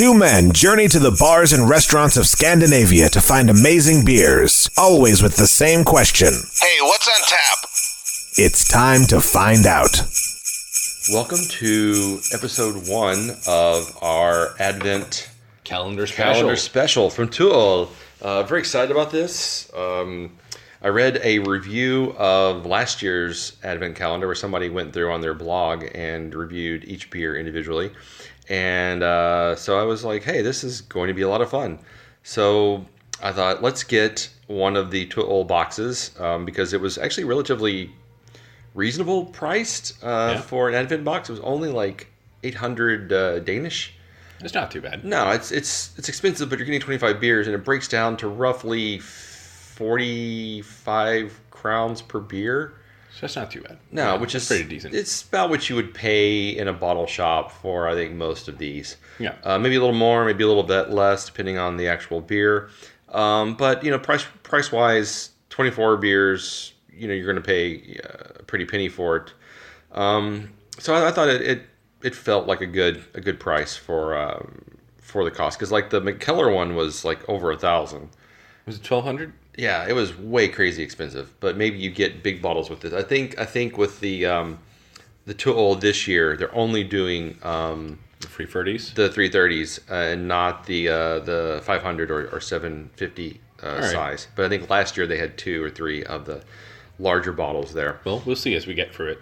Two men journey to the bars and restaurants of Scandinavia to find amazing beers, always with the same question. Hey, what's on tap? It's time to find out. Welcome to episode 1 of our Advent calendar special from Ol. Very excited about this. I read a review of last year's Advent calendar where somebody went through on their blog and reviewed each beer individually. And so I was like, hey, this is going to be a lot of fun. So I thought, let's get one of the Ol boxes because it was actually relatively reasonable priced for an Advent box. It was only like 800 Danish. It's not too bad. No, it's expensive, but you're getting 25 beers, and it breaks down to roughly 45 crowns per beer. So that's not too bad. No, which is pretty decent. It's about what you would pay in a bottle shop for, I think, most of these. Yeah. Maybe a little more, maybe a little bit less, depending on the actual beer. But price wise, 24 beers, you're going to pay a pretty penny for it. So I thought it felt like a good price for the cost, because like the McKellar one was like over 1,000. Was it 1,200? Yeah, it was way crazy expensive, but maybe you get big bottles with this. I think with the Ol this year, they're only doing the 330s, the 330s, and not the 500 or 750 size. But I think last year they had 2 or 3 of the larger bottles there. Well, we'll see as we get through it.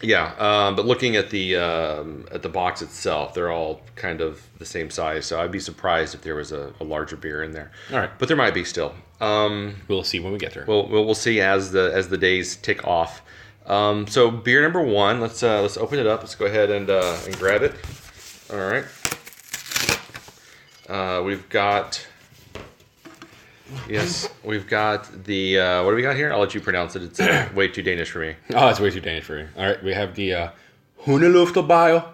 Yeah, but looking at the box itself, they're all kind of the same size. So I'd be surprised if there was a larger beer in there. All right, but there might be still. We'll see when we get there. We'll see as the days tick off. So beer number 1. Let's open it up. Let's go ahead and grab it. All right. We've got the what do we got here? I'll let you pronounce it. It's way too Danish for me. Oh, it's way too Danish for you. All right, we have the Hundelufter Advent.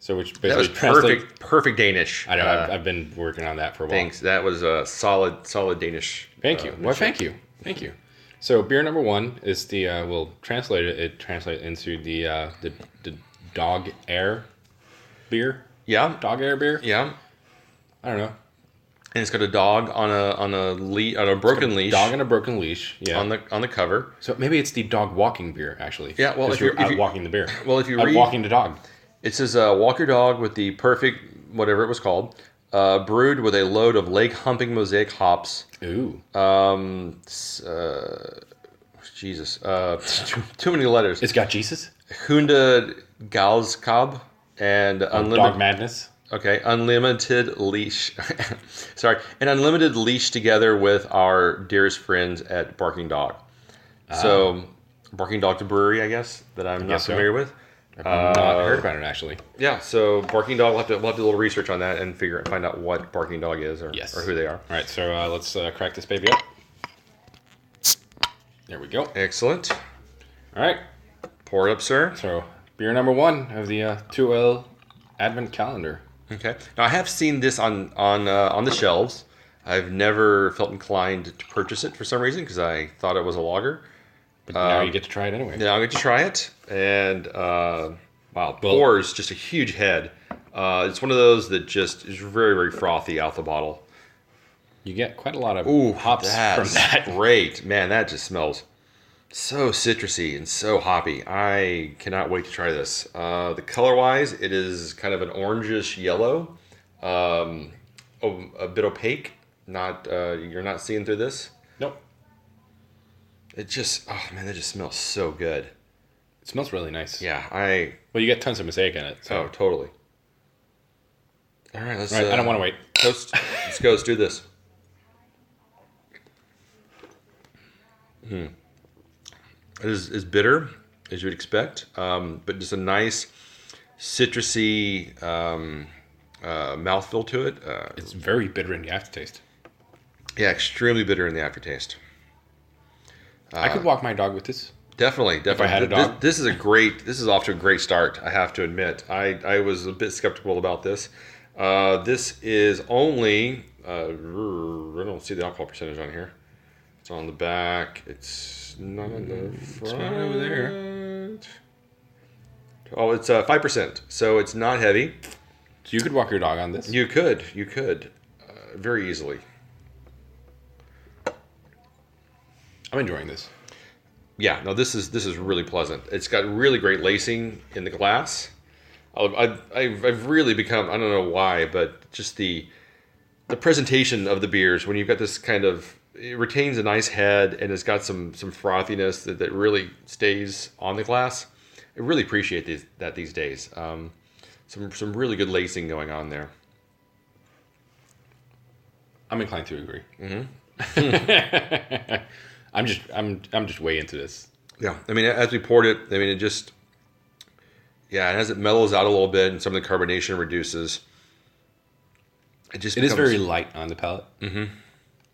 So which basically perfect Danish. I know. I've been working on that for a while. Thanks. That was a solid Danish. Thank you. Well, thank you. So beer number 1 is the we'll translate it. It translates into the dog air beer. Yeah. Dog air beer. Yeah. I don't know. And it's got a dog on a broken leash. Dog on a broken leash. Yeah. On the cover. So maybe it's the dog walking beer actually. Yeah. Well, if you're out walking the beer. Well, if you read walking the dog. It says walk your dog with the perfect whatever it was called. Brewed with a load of leg-humping mosaic hops. Ooh. Jesus. Too many letters. It's got Jesus. Hunde Galskab and Dog Madness. Okay, unlimited leash. Sorry, an unlimited leash together with our dearest friends at Barking Dog. So, Barking Dog, the brewery, I guess, that I'm not familiar with. I've not heard about it, actually. Yeah, so Barking Dog, we'll have to do a little research on that and find out what Barking Dog is or who they are. All right, so let's crack this baby up. There we go. Excellent. All right. Pour it up, sir. So, beer number 1 of the Ol Advent calendar. Okay. Now, I have seen this on the shelves. I've never felt inclined to purchase it for some reason because I thought it was a lager. But now you get to try it anyway. Yeah, I get to try it. And, wow, pours just a huge head. It's one of those that just is very, very frothy out the bottle. You get quite a lot of hops from that. Great. Man, that just smells so citrusy and so hoppy. I cannot wait to try this. The color-wise, it is kind of an orangish yellow. A bit opaque. You're not seeing through this? Nope. It just, that just smells so good. It smells really nice. Yeah, Well, you get tons of mosaic in it. So. Oh, totally. All right, let's... All right, I don't want to wait. Toast. Let's go. Let's do this. It is bitter, as you would expect, but just a nice citrusy mouthfeel to it. It's very bitter in the aftertaste. Yeah, extremely bitter in the aftertaste. I could walk my dog with this. Definitely. If I had a dog. This is off to a great start, I have to admit. I was a bit skeptical about this. This is only, I don't see the alcohol percentage on here. It's on the back. It's not on the front. It's not over there. Oh, it's 5%. So it's not heavy. So you could walk your dog on this. You could very easily. I'm enjoying this. Yeah, no, this is really pleasant. It's got really great lacing in the glass. I've really become, I don't know why, but just the presentation of the beers when you've got this kind of, it retains a nice head and it's got some frothiness that really stays on the glass. I really appreciate these days. Some really good lacing going on there. I'm inclined to agree. Mm-hmm. I'm just way into this. Yeah, I mean, as we poured it, I mean, it just, yeah, and as it mellows out a little bit and some of the carbonation reduces, it is very light on the palate. Mm-hmm.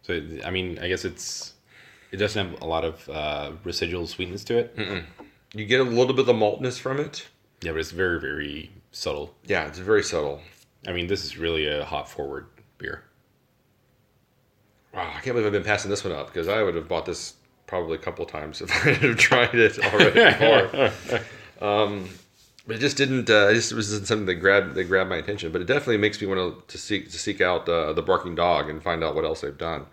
So I mean, I guess it doesn't have a lot of residual sweetness to it. Mm-mm. You get a little bit of the maltness from it. Yeah, but it's very, very subtle. Yeah, it's very subtle. I mean, this is really a hop forward beer. Wow, I can't believe I've been passing this one up because I would have bought this probably a couple of times if I had tried it already before. But it just didn't. It just wasn't something that grabbed my attention. But it definitely makes me want to seek out the Barking Dog and find out what else they've done.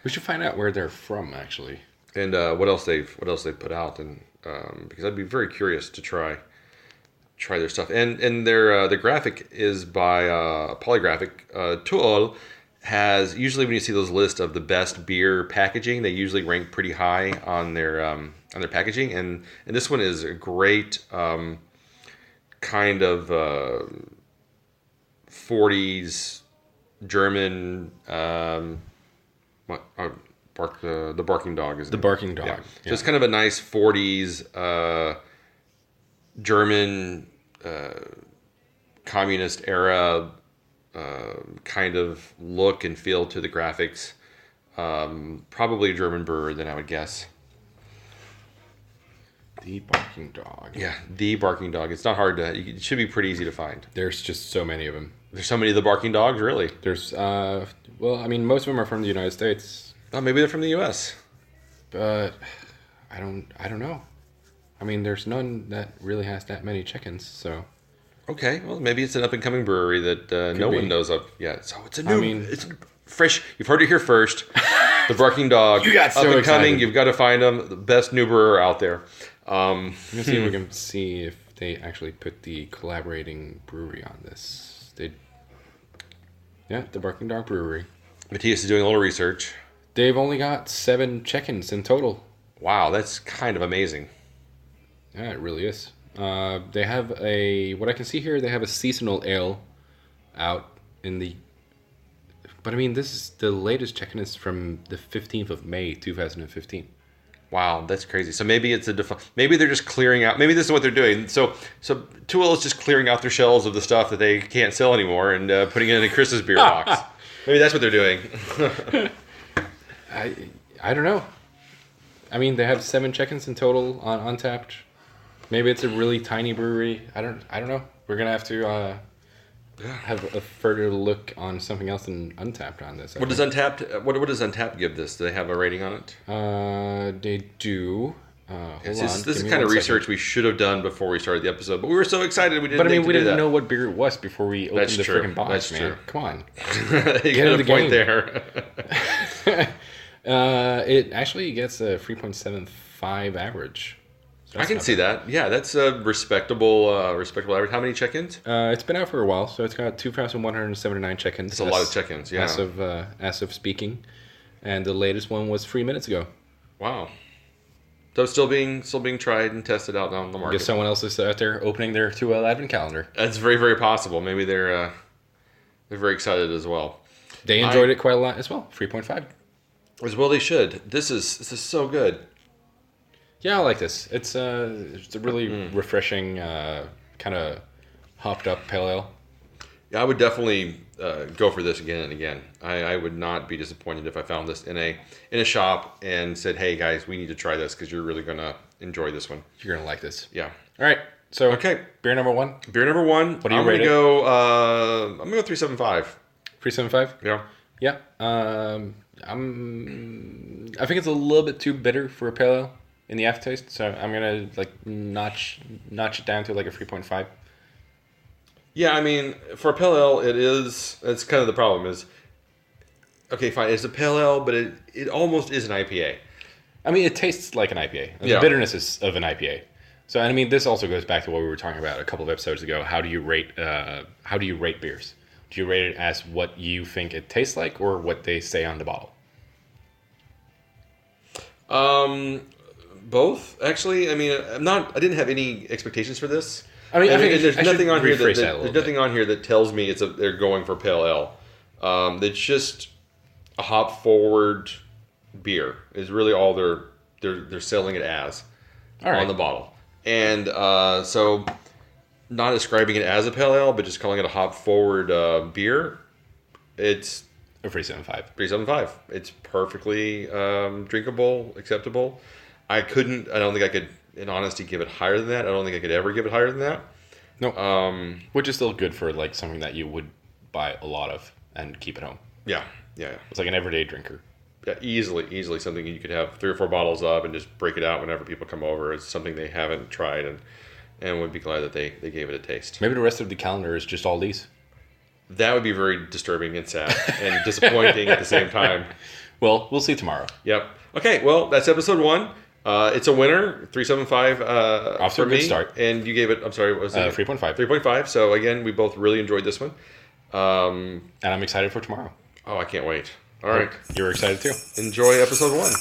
We should find out where they're from, actually, and what else they've put out, and because I'd be very curious to try their stuff. And their the graphic is by Polygraphic. Tuol has, usually when you see those lists of the best beer packaging, they usually rank pretty high on their packaging, and this one is a great kind of 40s German the Barking Dog is the Barking Dog. Yeah. So it's kind of a nice 40s German communist era kind of look and feel to the graphics. Probably a German brewer, then I would guess. The Barking Dog. Yeah, the Barking Dog. It's not hard to. It should be pretty easy to find. There's just so many of them. There's so many of the Barking Dogs, really. There's well, I mean, most of them are from the United States. Oh, maybe they're from the U.S. But I don't know. I mean, there's none that really has that many chickens. So. Okay, well, maybe it's an up and coming brewery that no one knows of yet. So it's a new. I mean, it's fresh. You've heard it here first. The Barking Dog. You got so up and excited. coming. You've got to find them. The best new brewer out there. Let's see if we can see if they actually put the collaborating brewery on this. Yeah, the Barking Dog Brewery. Matthias is doing a little research. They've only got 7 chickens in total. Wow, that's kind of amazing. Yeah, it really is. They have what I can see here, they have a seasonal ale out in the... But I mean, this is the latest chicken is from the 15th of May, 2015. Wow, that's crazy. So maybe it's maybe they're just clearing out. Maybe this is what they're doing. So Tuol is just clearing out their shelves of the stuff that they can't sell anymore and putting it in a Chris's beer box. Maybe that's what they're doing. I don't know. I mean, they have 7 chickens in total on Untapped. Maybe it's a really tiny brewery. I don't know. We're gonna have to have a further look on something else than Untapped on this. What does Untapped give this? Do they have a rating on it? They do. This is the kind of research we should have done before we started the episode, but we were so excited we didn't. But I mean, we do didn't that. know what beer it was before we opened the freaking box, That's man. true. Come on, you got a point there. It actually gets a 3.75 average. So I can see that. Yeah, that's a respectable average. How many chickens? It's been out for a while, so it's got 2,179 chickens. That's a lot of chickens. Yeah. As of speaking, and the latest one was 3 minutes ago. Wow. So it's still being tried and tested out on the I market. guess someone else is out there opening their Tuol Advent calendar. That's very, very possible. Maybe they're very excited as well. They enjoyed it quite a lot as well. 3.5. As well they should. This is so good. Yeah, I like this. It's a really refreshing, kind of hopped up pale ale. Yeah, I would definitely go for this again and again. I would not be disappointed if I found this in a shop and said, "Hey guys, we need to try this because you're really gonna enjoy this one. You're gonna like this. Yeah. All right. So Okay. beer number 1. Beer number 1. What do you I'm rate gonna it? go. I'm gonna go 3.75. 3.75. Yeah. Yeah. I think it's a little bit too bitter for a pale ale in the aftertaste, so I'm gonna like notch it down to like a 3.5. Yeah, I mean, for a pale ale, that's kind of the problem is, okay, fine, it's a pale ale, but it almost is an IPA. I mean, it tastes like an IPA. Yeah. The bitterness is of an IPA. So, I mean, this also goes back to what we were talking about a couple of episodes ago. How do you rate beers? Do you rate it as what you think it tastes like, or what they say on the bottle? Both actually. I mean, I didn't have any expectations for this. I mean, there's nothing on here there's nothing on here that tells me they're going for pale ale. It's just a hop forward beer is really all they're selling it as on the bottle, and so not describing it as a pale ale, but just calling it a hop forward beer. It's a 3.75. 3.75. It's perfectly drinkable, acceptable. I don't think I could, in honesty, give it higher than that. I don't think I could ever give it higher than that. No. Which is still good for like something that you would buy a lot of and keep at home. Yeah. It's like an everyday drinker. Yeah, easily something you could have 3 or 4 bottles of and just break it out whenever people come over. It's something they haven't tried and would be glad that they gave it a taste. Maybe the rest of the calendar is just all these. That would be very disturbing and sad and disappointing at the same time. Well, we'll see tomorrow. Yep. Okay, well, that's episode 1. It's a winner, 3.75 off to a good start. And you gave it, I'm sorry, what was it? 3.5. 3.5. So, again, we both really enjoyed this one. And I'm excited for tomorrow. Oh, I can't wait. All right. You're excited too. Enjoy episode 1.